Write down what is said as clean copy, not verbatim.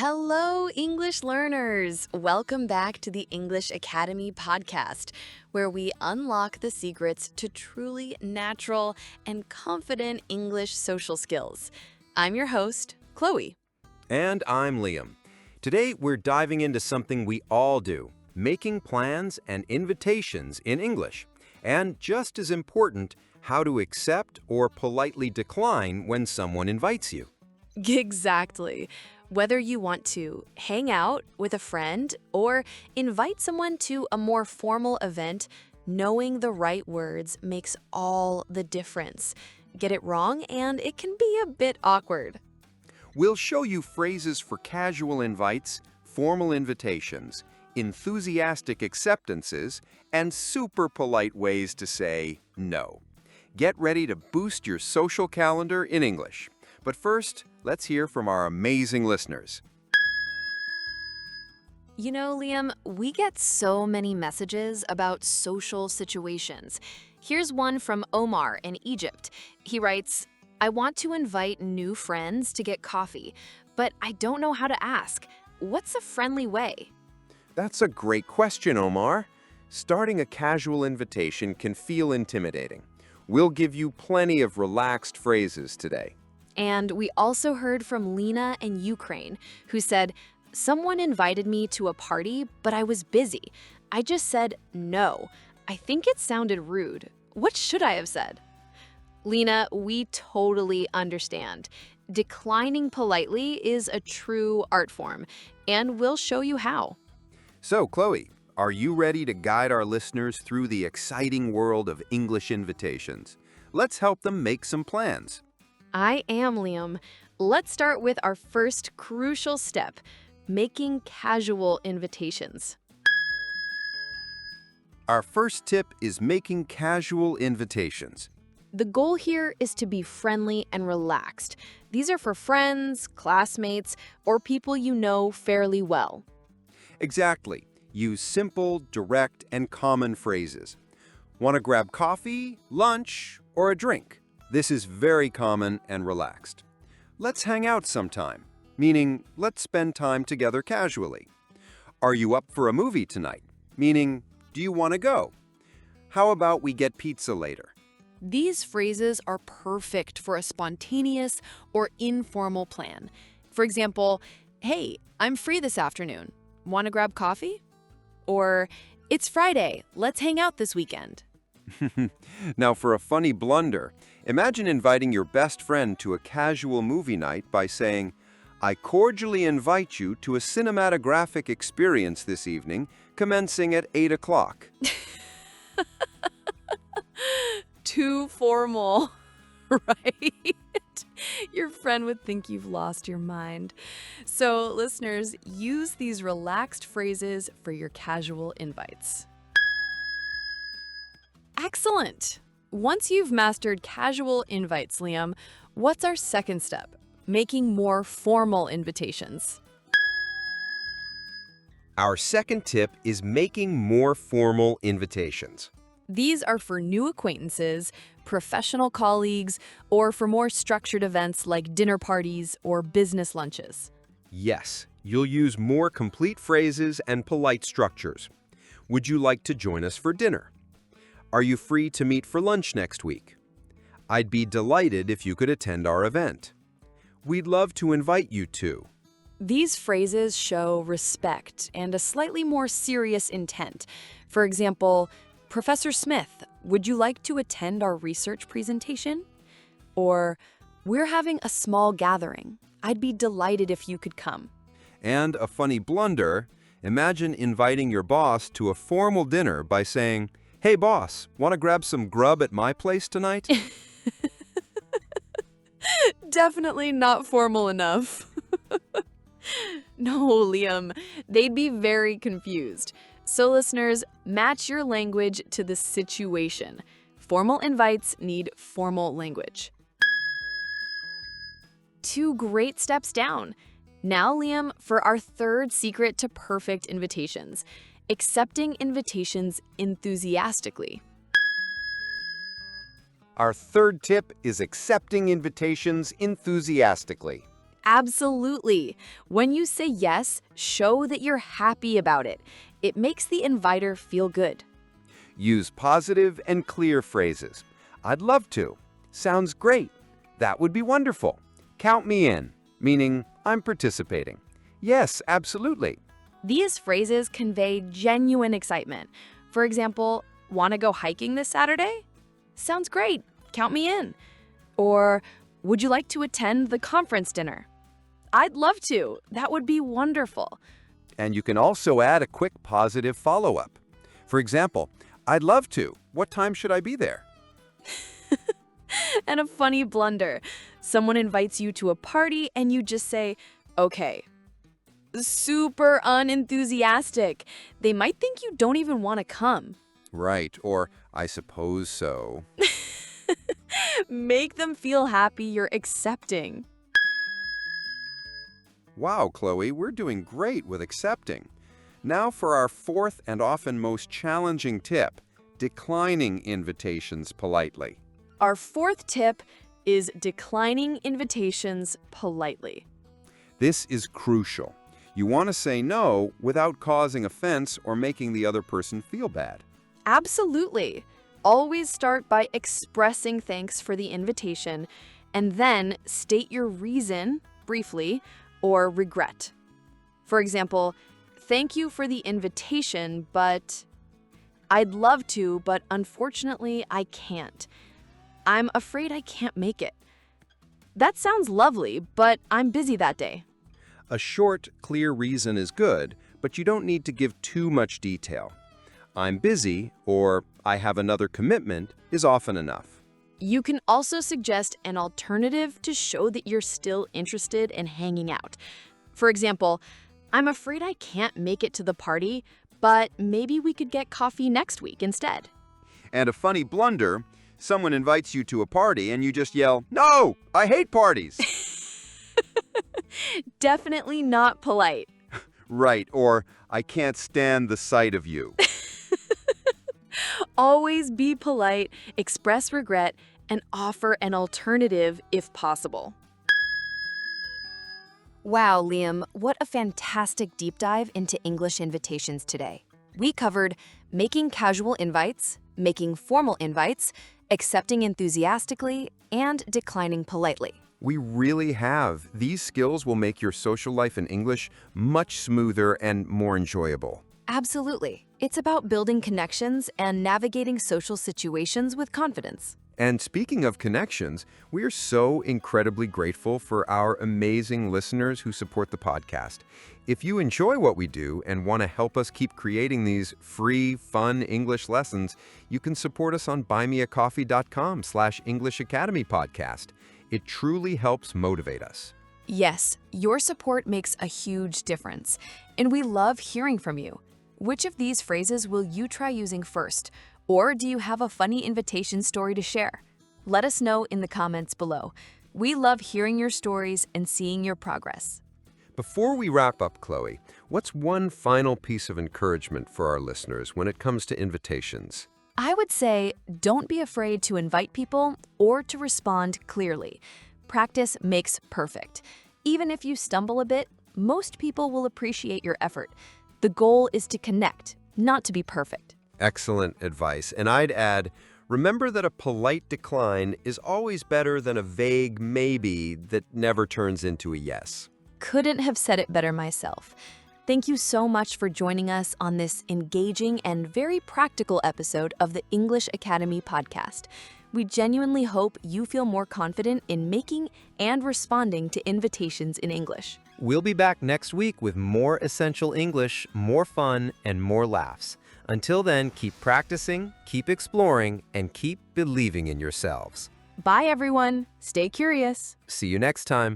Hello, English learners! Welcome back to the English Academy podcast, where we unlock the secrets to truly natural and confident English social skills. I'm your host, Chloe. And I'm Liam. Today, we're diving into something we all do, making plans and invitations in English. And just as important, how to accept or politely decline when someone invites you. Exactly. Whether you want to hang out with a friend or invite someone to a more formal event, knowing the right words makes all the difference. Get it wrong and it can be a bit awkward. We'll show you phrases for casual invites, formal invitations, enthusiastic acceptances, and super polite ways to say no. Get ready to boost your social calendar in English. But first, let's hear from our amazing listeners. You know, Liam, we get so many messages about social situations. Here's one from Omar in Egypt. He writes, I want to invite new friends to get coffee, but I don't know how to ask. What's a friendly way? That's a great question, Omar. Starting a casual invitation can feel intimidating. We'll give you plenty of relaxed phrases today. And we also heard from Lena in Ukraine, who said, someone invited me to a party, but I was busy. I just said no. I think it sounded rude. What should I have said? Lena, we totally understand. Declining politely is a true art form, and we'll show you how. So, Chloe, are you ready to guide our listeners through the exciting world of English invitations? Let's help them make some plans. I am, Liam. Let's start with our first crucial step, making casual invitations. Our first tip is making casual invitations. The goal here is to be friendly and relaxed. These are for friends, classmates, or people you know fairly well. Exactly. Use simple, direct, and common phrases. Want to grab coffee, lunch, or a drink? This is very common and relaxed. Let's hang out sometime, meaning let's spend time together casually. Are you up for a movie tonight? Meaning, do you want to go? How about we get pizza later? These phrases are perfect for a spontaneous or informal plan. For example, hey, I'm free this afternoon. Want to grab coffee? Or, it's Friday, let's hang out this weekend. Now, for a funny blunder, imagine inviting your best friend to a casual movie night by saying, I cordially invite you to a cinematographic experience this evening, commencing at 8 o'clock. Too formal, right? Your friend would think you've lost your mind. So, listeners, use these relaxed phrases for your casual invites. Excellent! Once you've mastered casual invites, Liam, what's our second step? Making more formal invitations. Our second tip is making more formal invitations. These are for new acquaintances, professional colleagues, or for more structured events like dinner parties or business lunches. Yes, you'll use more complete phrases and polite structures. Would you like to join us for dinner? Are you free to meet for lunch next week? I'd be delighted if you could attend our event. We'd love to invite you to. These phrases show respect and a slightly more serious intent. For example, Professor Smith, would you like to attend our research presentation? Or, we're having a small gathering. I'd be delighted if you could come. And a funny blunder, imagine inviting your boss to a formal dinner by saying, hey boss, want to grab some grub at my place tonight? Definitely not formal enough. No, Liam, they'd be very confused. So listeners, match your language to the situation. Formal invites need formal language. 2 great steps down. Now, Liam, for our third secret to perfect invitations. Accepting invitations enthusiastically. Our third tip is accepting invitations enthusiastically. Absolutely. When you say yes, show that you're happy about it. It makes the inviter feel good. Use positive and clear phrases. I'd love to. Sounds great. That would be wonderful. Count me in, meaning I'm participating. Yes, absolutely. These phrases convey genuine excitement. For example, want to go hiking this Saturday? Sounds great. Count me in. Or, would you like to attend the conference dinner? I'd love to. That would be wonderful. And you can also add a quick positive follow-up. For example, I'd love to. What time should I be there? And a funny blunder. Someone invites you to a party and you just say, okay. Super unenthusiastic. They might think you don't even want to come. Right, or I suppose so. Make them feel happy you're accepting. Wow, Chloe, we're doing great with accepting. Now for our fourth and often most challenging tip, declining invitations politely. Our fourth tip is declining invitations politely. This is crucial. You want to say no without causing offense or making the other person feel bad. Absolutely. Always start by expressing thanks for the invitation and then state your reason briefly or regret. For example, thank you for the invitation, but I'd love to, but unfortunately I can't. I'm afraid I can't make it. That sounds lovely, but I'm busy that day. A short, clear reason is good, but you don't need to give too much detail. I'm busy or I have another commitment is often enough. You can also suggest an alternative to show that you're still interested in hanging out. For example, I'm afraid I can't make it to the party, but maybe we could get coffee next week instead. And a funny blunder, someone invites you to a party and you just yell, "No, I hate parties." Definitely not polite. Right, or I can't stand the sight of you. Always be polite, express regret, and offer an alternative if possible. Wow, Liam, what a fantastic deep dive into English invitations today. We covered making casual invites, making formal invites, accepting enthusiastically, and declining politely. We really have. These skills will make your social life in English much smoother and more enjoyable. Absolutely. It's about building connections and navigating social situations with confidence. And speaking of connections, we are so incredibly grateful for our amazing listeners who support the podcast. If you enjoy what we do and want to help us keep creating these free, fun English lessons, you can support us on buymeacoffee.com/EnglishAcademyPodcast. It truly helps motivate us. Yes, your support makes a huge difference, and we love hearing from you. Which of these phrases will you try using first? Or do you have a funny invitation story to share? Let us know in the comments below. We love hearing your stories and seeing your progress. Before we wrap up, Chloe, what's one final piece of encouragement for our listeners when it comes to invitations? I would say don't be afraid to invite people or to respond clearly. Practice makes perfect. Even if you stumble a bit, most people will appreciate your effort. The goal is to connect, not to be perfect. Excellent advice. And I'd add, remember that a polite decline is always better than a vague maybe that never turns into a yes. Couldn't have said it better myself. Thank you so much for joining us on this engaging and very practical episode of the English Academy podcast. We genuinely hope you feel more confident in making and responding to invitations in English. We'll be back next week with more essential English, more fun, and more laughs. Until then, keep practicing, keep exploring, and keep believing in yourselves. Bye, everyone. Stay curious. See you next time.